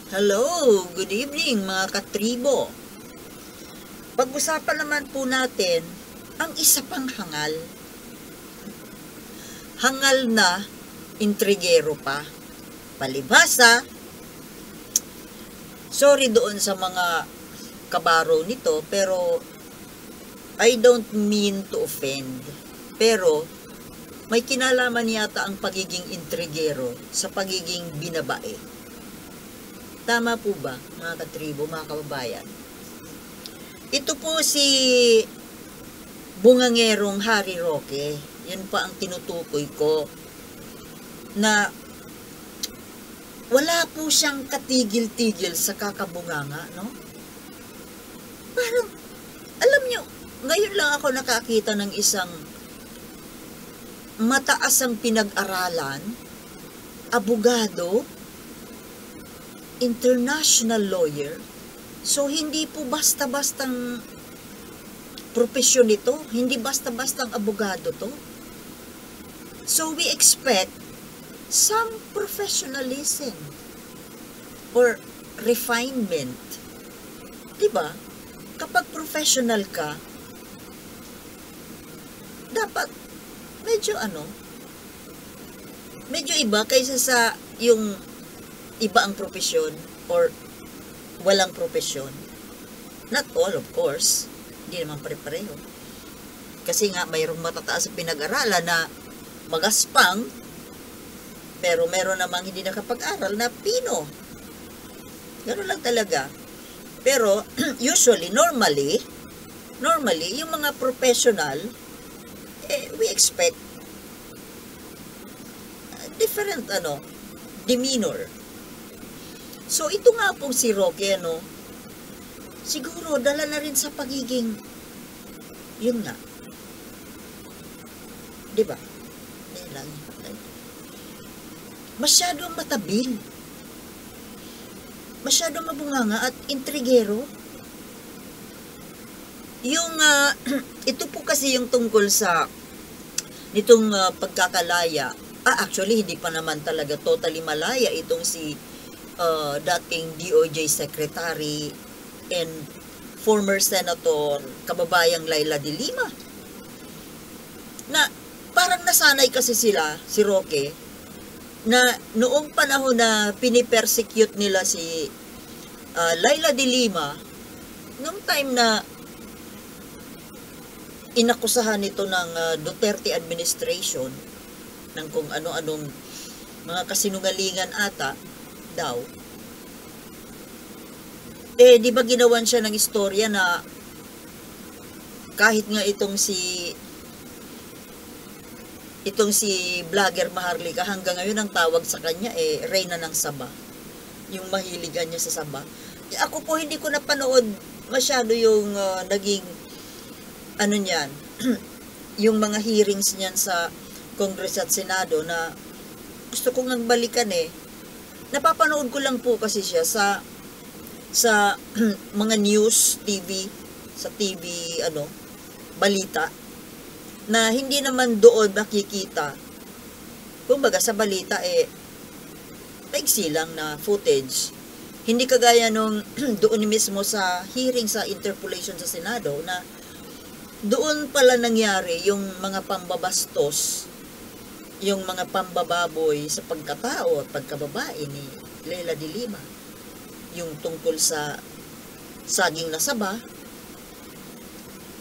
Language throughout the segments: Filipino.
Hello, good evening mga katribo. Pag-usapan naman po natin ang isa pang hangal. Hangal na intrigero pa. Palibhasa, sorry doon sa mga kabaro nito, pero I don't mean to offend. Pero may kinalaman yata ang pagiging intrigero sa pagiging binabae. Tama po ba, mga katribo, mga kababayan? Ito po si bungangerong Harry Roque. Yan pa ang tinutukoy ko. Na wala po siyang katigil-tigil sa kakabunganga, no? Parang, alam nyo, ngayon lang ako nakakita ng isang mataas ang pinag-aralan, abogado, international lawyer. So, hindi po basta-bastang profesyon ito. Hindi basta-bastang abogado to. So, we expect some professionalism or refinement. Diba? Kapag professional ka, dapat medyo iba kaysa sa yung iba ang profesyon or walang profesyon. Not all, of course. Hindi naman pare-pareho. Kasi nga, mayroong matataas sa pinag-aralan na magaspang, pero meron namang hindi nakapag-aral na pino. Gano'n lang talaga. Pero, usually, normally, yung mga professional, we expect different, demeanor. So, ito nga pong si Roque, siguro, dala na rin sa pagiging, yun nga. Diba? Masyadong matabil. Masyadong mabunganga at intrigero. Yung, ito po kasi yung tungkol sa, nitong pagkakalaya. Actually, hindi pa naman talaga totally malaya itong si dating DOJ Secretary and former Senator kababayang Laila de Lima. Na parang nasanay kasi sila, si Roque, na noong panahon na pinipersecute nila si Laila de Lima, noong time na inakusahan ito ng Duterte administration ng kung ano-anong mga kasinungalingan ata daw. Di ba ginawan siya ng istorya na kahit nga itong si vlogger Maharlika hanggang ngayon ang tawag sa kanya Reyna ng Saba. Yung mahiligan niya sa Saba. Ako po hindi ko napanood masyado yung naging niyan, yung mga hearings niyan sa Congress at Senado na gusto kong nagbalikan napapanood ko lang po kasi siya sa mga news, TV, sa TV, balita, na hindi naman doon makikita. Kumbaga sa balita, maiksi lang na footage. Hindi kagaya nung doon mismo sa hearing sa interpolation sa Senado, na doon pala nangyari yung mga pambabastos, yung mga pambababoy sa pagkatao at pagkababae ni Laila de Lima. Yung tungkol sa saging na saba,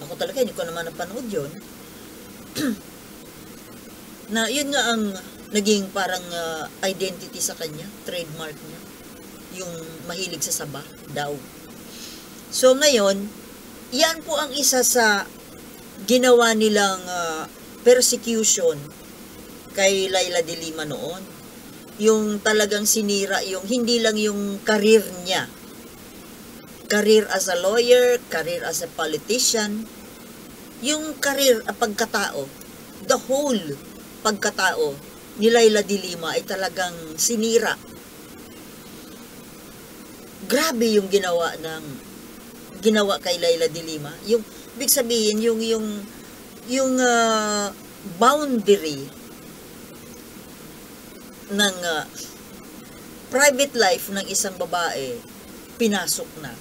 ako talaga hindi ko naman napanood yun. Na yun nga ang naging parang identity sa kanya, trademark niya, yung mahilig sa saba daw. So ngayon, yan po ang isa sa ginawa nilang persecution kay Laila de Lima noon. Yung talagang sinira, yung hindi lang yung career niya. Career as a lawyer, career as a politician, yung career, pagkatao, the whole pagkatao ni Laila de Lima ay talagang sinira. Grabe yung ginawa kay Laila de Lima. Yung ibig sabihin yung boundary ng private life ng isang babae, pinasok na.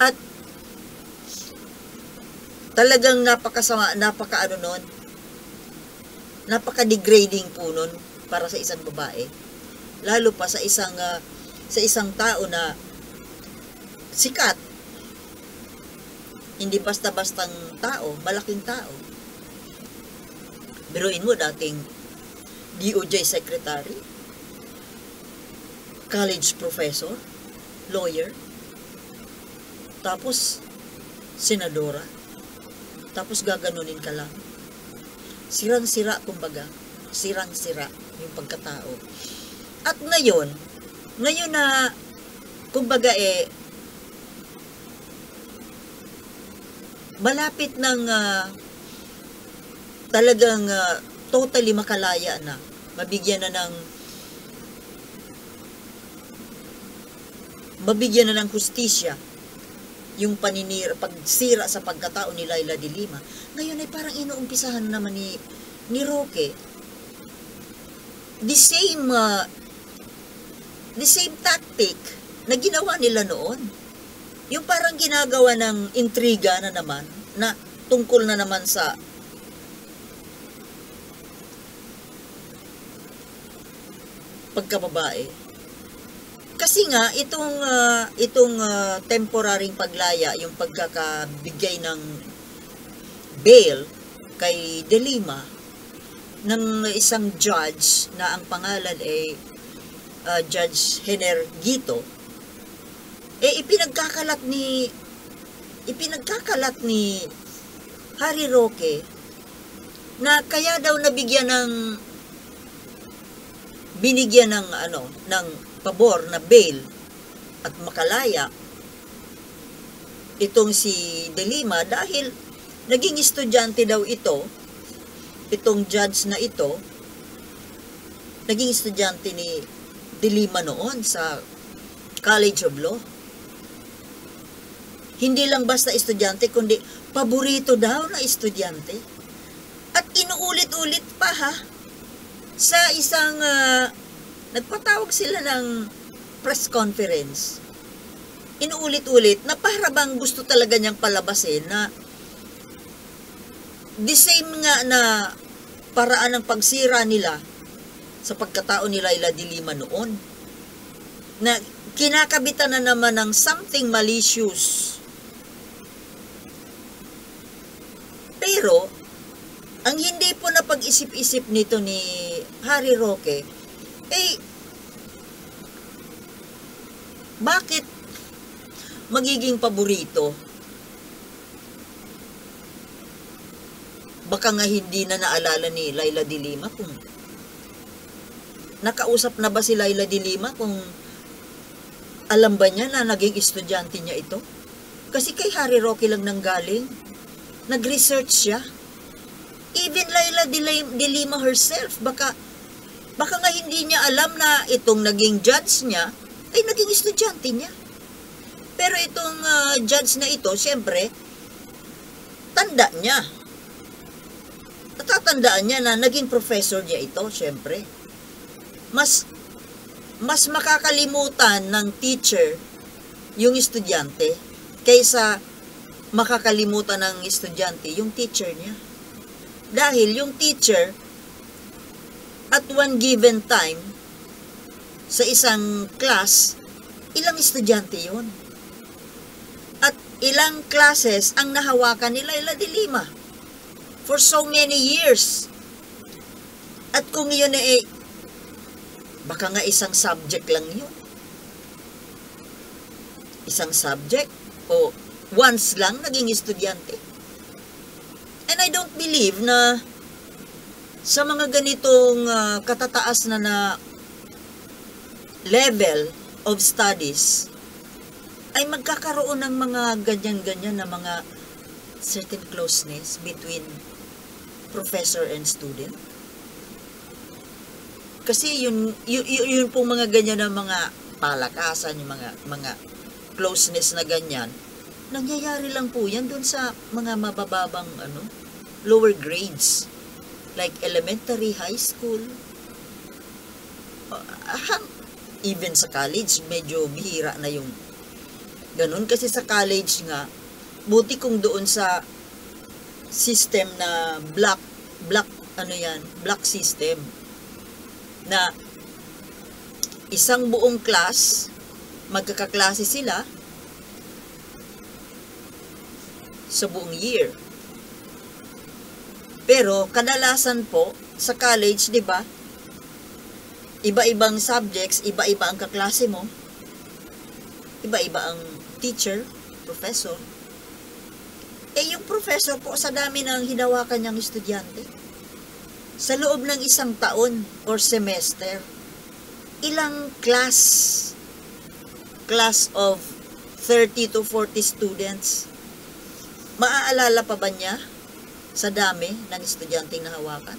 At talagang napaka-degrading po nun para sa isang babae. Lalo pa sa isang tao na sikat. Hindi basta-bastang tao, malaking tao. Biruin mo, dating DOJ secretary, college professor, lawyer, tapos senadora, tapos gaganunin ka lang. Sirang-sira, kumbaga. Sirang-sira yung pagkatao. At ngayon na, kumbaga malapit ng talagang totally makalaya na, mabigyan na ng hustisya yung pagsira sa pagkatao ni Leila de Lima. Ngayon ay parang inuumpisahan naman ni Roque the same tactic na ginawa nila noon. Yung parang ginagawa ng intriga na naman, na tungkol na naman sa pagkababae. Kasi nga, itong temporaring paglaya, yung pagkakabigay ng bail kay De Lima ng isang judge na ang pangalan ay Judge Hener Guito, ipinagkakalat ni Harry Roque na kaya daw binigyan ng pabor na bail at makalaya itong si De Lima dahil naging estudyante daw itong judge na ito, naging estudyante ni De Lima noon sa College of Law. Hindi lang basta estudyante, kundi paborito daw na estudyante. At inuulit-ulit pa sa isang nagpatawag sila ng press conference. Inuulit-ulit na para bang gusto talaga niyang palabasin na the same nga na paraan ng pagsira nila sa pagkatao ni Leila de Lima noon, na kinakabitan na naman ng something malicious. Pero ang hindi po na pag-isip-isip nito ni Harry Roque, bakit magiging paborito? Baka nga hindi na naalala ni Leila de Lima kung nakausap na ba si Leila de Lima, kung alam ba niya na naging estudyante niya ito? Kasi kay Harry Roque lang nanggaling. Nag-research siya. Even Leila de Lima herself, baka nga hindi niya alam na itong naging judge niya ay naging estudyante niya. Pero itong judge na ito, siyempre, tanda niya. Natatandaan niya na naging professor niya ito, siyempre. Mas makakalimutan ng teacher yung estudyante kaysa makakalimutan ng estudyante yung teacher niya. Dahil yung teacher, at one given time, sa isang class, ilang estudyante yun. At ilang classes ang nahawakan ni Leila de Lima for so many years. At kung yun baka nga isang subject lang yun. Isang subject o once lang naging estudyante. And I don't believe na sa mga ganitong katataas na level of studies ay magkakaroon ng mga ganyan-ganyan na mga certain closeness between professor and student. Kasi yun pong mga ganyan na mga palakasan, yung mga closeness na ganyan, nangyayari lang po yan doon sa mga mabababang lower grades, like elementary, high school, Even sa college, medyo bihira na yung ganun. Kasi sa college nga, buti kung doon sa system na block system, na isang buong class, magkakaklase sila sa buong year. Pero kadalasan po sa college, 'di ba? Iba-ibang subjects, iba-iba ang kaklase mo. Iba-iba ang teacher, professor. Yung professor po, sa dami ng hinawakan niyang estudyante, sa loob ng isang taon or semester, ilang class of 30 to 40 students, maaalala pa ba niya sa dami ng estudyanteng nahawakan?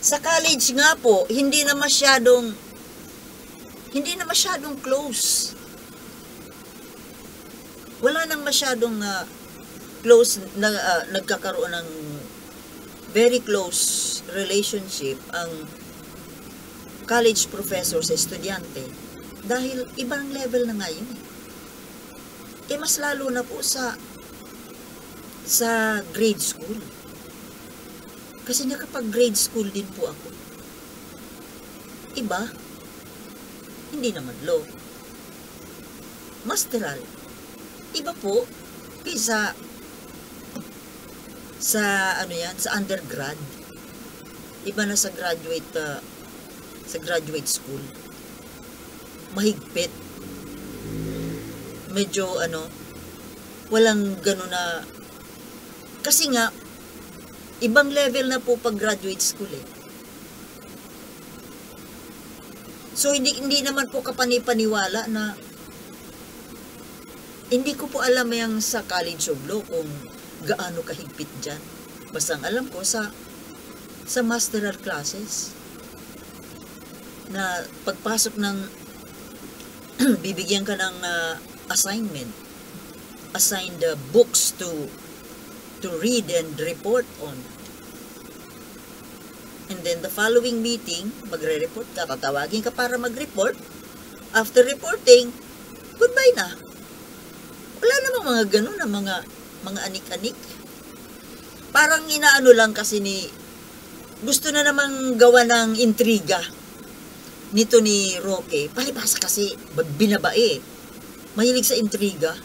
Sa college nga po, hindi na masyadong close. Wala nang masyadong close na nagkakaroon ng very close relationship ang college professor sa estudyante, dahil ibang level na ngayon. Mas lalo na po sa grade school. Kasi nakapag-grade school din po ako. Iba, hindi naman law. Masteral. Iba po kaysa sa undergrad. Iba na sa graduate school. Mahigpit. Medyo walang gano'n na, kasi nga ibang level na po pag graduate school eh. So hindi naman po kapanipaniwala na, hindi ko po alam yung sa College of Law kung gaano kahigpit dyan. Basta ang alam ko sa masteral classes, na pagpasok ng bibigyan ka ng assignment, assigned books to read and report on. And then the following meeting, magre-report ka, tatawagin ka para mag-report. After reporting, goodbye na. Wala namang mga ganun na mga anik-anik. Parang inaano lang kasi gusto na namang gawa ng intriga nito ni Roque. Palibasa kasi binabae. Mahilig sa intriga.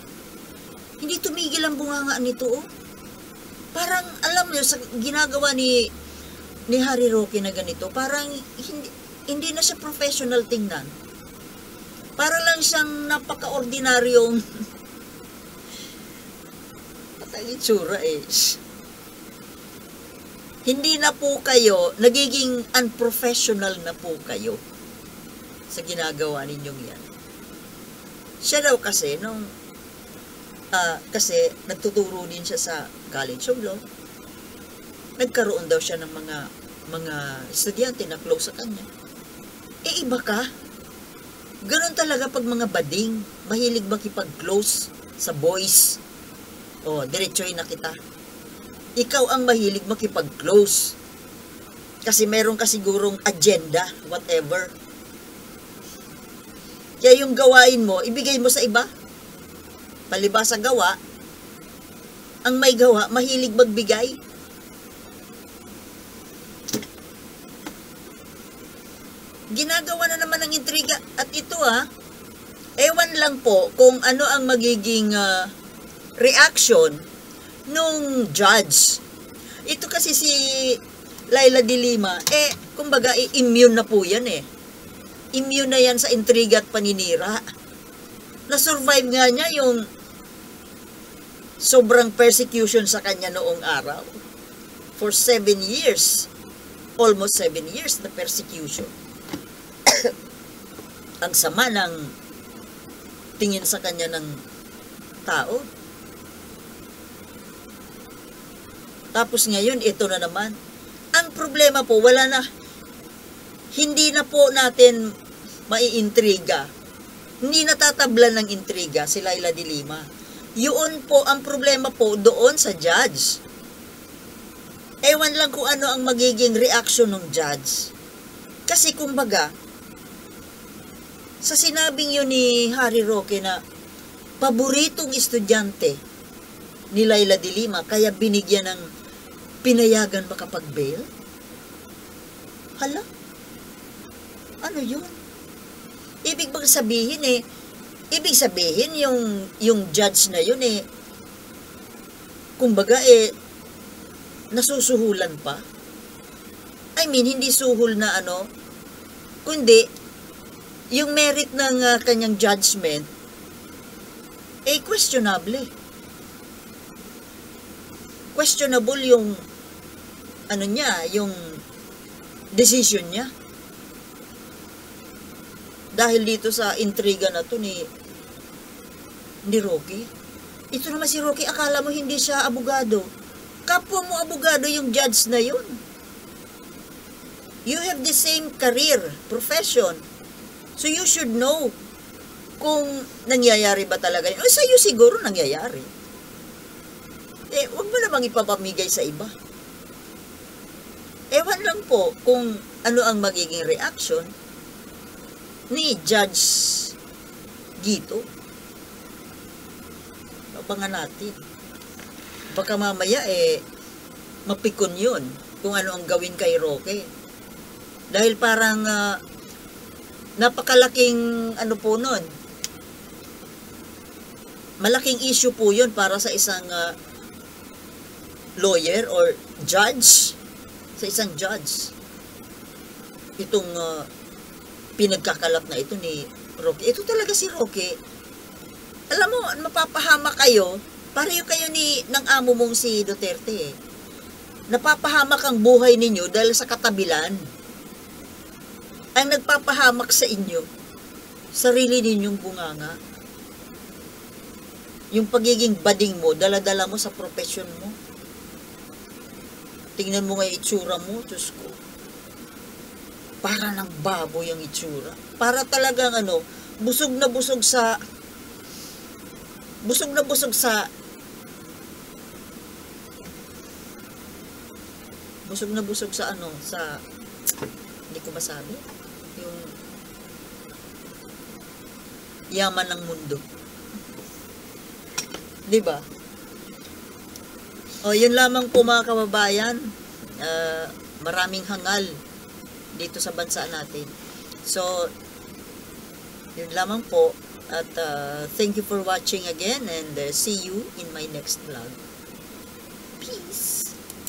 Hindi tumigil ang bunganga nito, oh. Parang, alam niyo, sa ginagawa ni Harry Roque na ganito, parang hindi na siya professional tingnan. Para lang siyang napaka-ordinaryong patay itsura eh. Hindi na po kayo, nagiging unprofessional na po kayo sa ginagawa ninyong yan. Siya daw kasi, kasi nagtuturo din siya sa College of Law, nagkaroon daw siya ng mga estudyante na close sa kanya. Iba ka. Ganon talaga pag mga bading, mahilig makipag-close sa boys. Diretsoy na kita. Ikaw ang mahilig makipag-close. Kasi meron ka sigurong agenda, whatever. Kaya yung gawain mo, ibigay mo sa iba. Palibasa gawa, ang may gawa, mahilig magbigay. Ginagawa na naman ng intriga. At ito ewan lang po kung ano ang magiging reaction nung judge. Ito kasi si Laila de Lima, kumbaga immune na po yan eh. Immune na yan sa intriga at paninira. Na-survive nga niya yung sobrang persecution sa kanya noong araw. For 7 years. Almost 7 years na persecution. Ang sama ng tingin sa kanya ng tao. Tapos ngayon, ito na naman. Ang problema po, hindi na po natin maiintriga. Hindi natatablan ng intriga si Laila de Lima. Yun po, ang problema po doon sa judge. Ewan lang kung ano ang magiging reaction ng judge. Kasi kumbaga, sa sinabing yun ni Harry Roque na paboritong estudyante ni Laila de Lima, kaya binigyan ng pinayagan makapag-bail? Hala? Ano yun? Ibig sabihin yung judge na yun kumbaga nasusuhulan pa. I mean, hindi suhul na kundi yung merit ng kanyang judgment questionable. Questionable yung yung decision niya. Dahil dito sa intriga na to ni Roque. Ito naman si Roque, akala mo hindi siya abogado. Kapwa mo abogado yung judge na yun. You have the same career, profession. So you should know kung nangyayari ba talaga yun. O sa'yo siguro nangyayari. Huwag mo namang ipapamigay sa iba. Ewan lang po kung ano ang magiging reaction ni Judge Guito. Abangan natin. Baka mamaya mapikon yun kung ano ang gawin kay Roque. Dahil parang napakalaking po nun. Malaking issue po yun para sa isang lawyer or judge. Sa isang judge. Itong pinagkakalat na ito ni Roque. Ito talaga si Roque. Alam mo, mapapahamak kayo, pareho kayo ng amo mong si Duterte. Napapahamak ang buhay ninyo dahil sa katabilan. Ang nagpapahamak sa inyo, sarili ninyong bunganga. Yung pagiging bading mo, dala-dala mo sa profession mo. Tingnan mo nga yung itsura mo, Diyos ko. Para ng baboy ang itsura. Para talagang busog na busog sa hindi ko masabi, yung yaman ng mundo. Diba? Yun lamang po mga kababayan. Maraming hangal dito sa bansa natin. So, yun lamang po. At thank you for watching again and see you in my next vlog. Peace!